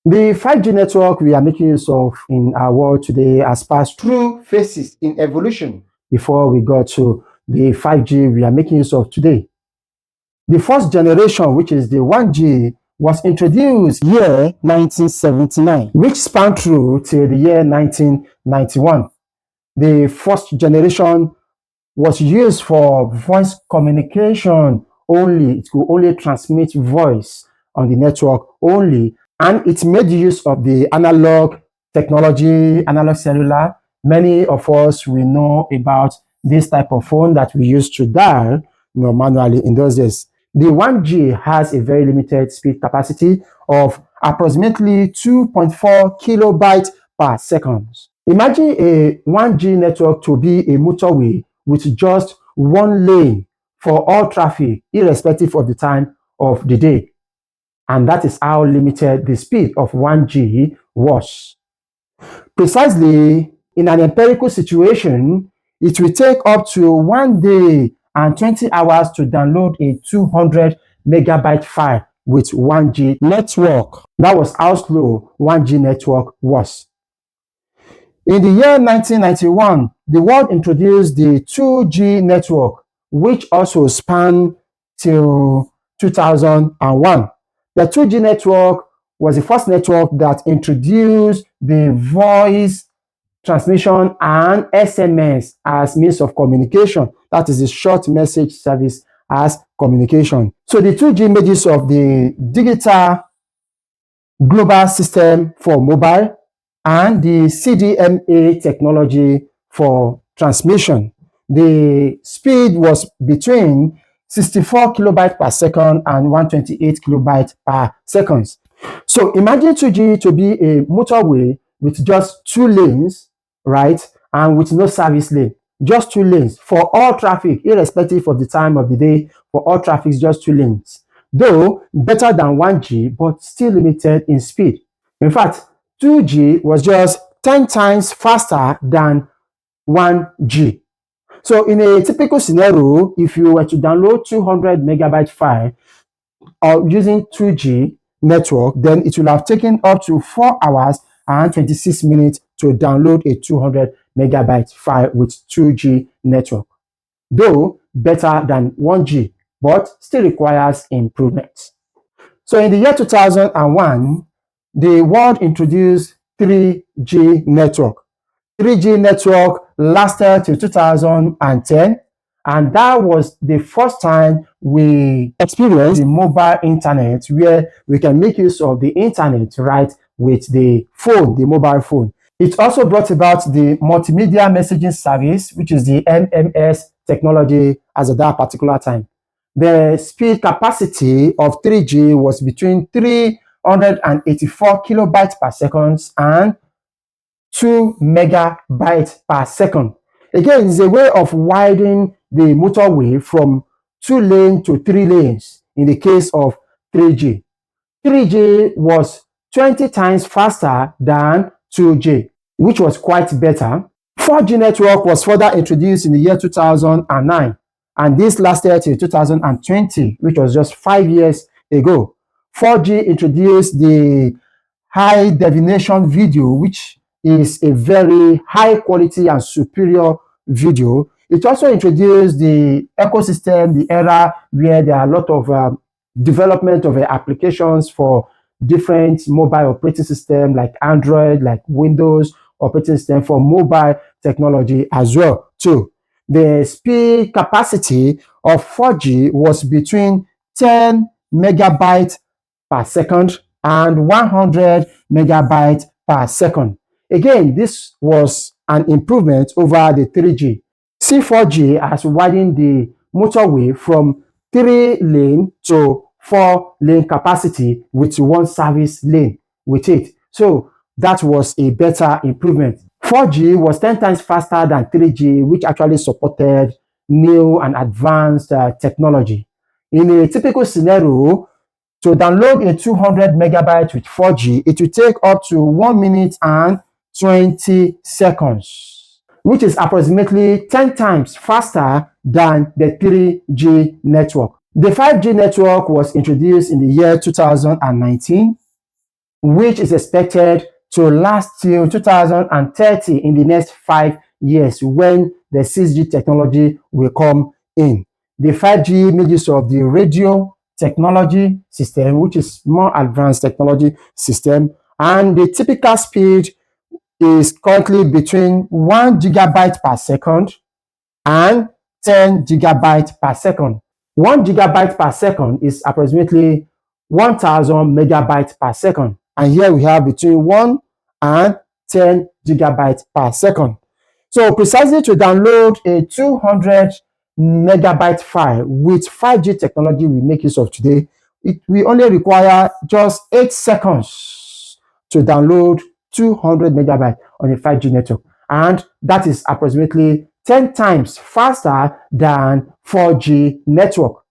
The 5G network we are making use of in our world today has passed through phases in evolution before we got to the 5G we are making use of today. The first generation, which is the 1G, was introduced year 1979, which spanned through till the year 1991. The first generation was used for voice communication only. It could only transmit voice on the network only, and it made use of the analog technology, analog cellular. Many of us will know about this type of phone that we used to dial manually in those days. The 1G has a very limited speed capacity of approximately 2.4 kilobytes per second. Imagine a 1G network to be a motorway with just one lane for all traffic, irrespective of the time of the day. And that is how limited the speed of 1G was. Precisely, in an empirical situation, it will take up to 1 day and 20 hours to download a 200 megabyte file with 1G network. That was how slow 1G network was. In the year 1991, the world introduced the 2G network, which also spanned till 2001. The 2G network was the first network that introduced the voice transmission and SMS as means of communication. That is the short message service as communication. So the 2G made use of the digital global system for mobile and the CDMA technology for transmission. The speed was between 64 kilobytes per second and 128 kilobytes per second. So imagine 2G to be a motorway with just two lanes, right? And with no service lane, just two lanes for all traffic, irrespective of the time of the day, for all traffic, just two lanes. Though better than 1G, but still limited in speed. In fact, 2G was just 10 times faster than 1G. So in a typical scenario, if you were to download 200 megabyte file or using 2G network, then it will have taken up to 4 hours and 26 minutes to download a 200 megabyte file with 2G network. Though better than 1G, but still requires improvement. So in the year 2001, the world introduced 3G network. 3G network lasted till 2010, and that was the first time we experienced the mobile internet where we can make use of the internet, right, with the phone, the mobile phone. It also brought about the multimedia messaging service, which is the MMS technology as at that particular time. The speed capacity of 3G was between 384 kilobytes per second and 2 megabytes per second. Again, it's a way of widening the motorway from 2 lanes to 3 lanes in the case of 3G. 3G was 20 times faster than 2G, which was quite better. 4G network was further introduced in the year 2009, and this lasted till 2020, which was just 5 years ago. 4G introduced the high definition video, which is a very high quality and superior video. It also introduced the ecosystem, the era where there are a lot of development of applications for different mobile operating systems like Android, like Windows operating system for mobile technology as well too. The speed capacity of 4G was between 10 megabytes per second and 100 megabytes per second. Again, this was an improvement over the 3G. C4G has widened the motorway from 3 lane to 4 lane capacity with 1 service lane with it. So that was a better improvement. 4G was 10 times faster than 3G, which actually supported new and advanced technology. In a typical scenario, to download a 200 megabytes with 4G, it will take up to 1 minute and 20 seconds, which is approximately 10 times faster than the 3G network. The 5G network was introduced in the year 2019. which is expected to last till 2030 in the next 5 years when the 6G technology will come in. The 5G makes use of the radio technology system, which is more advanced technology system, and the typical speed is currently between 1 gigabyte per second and 10 gigabyte per second. 1 gigabyte per second is approximately 1000 megabytes per second. And here we have between 1 and 10 gigabytes per second. So precisely to download a 200 megabyte file with 5G technology we make use of today, it will only require just 8 seconds to download 200 megabytes on a 5G network. And that is approximately 10 times faster than 4G network.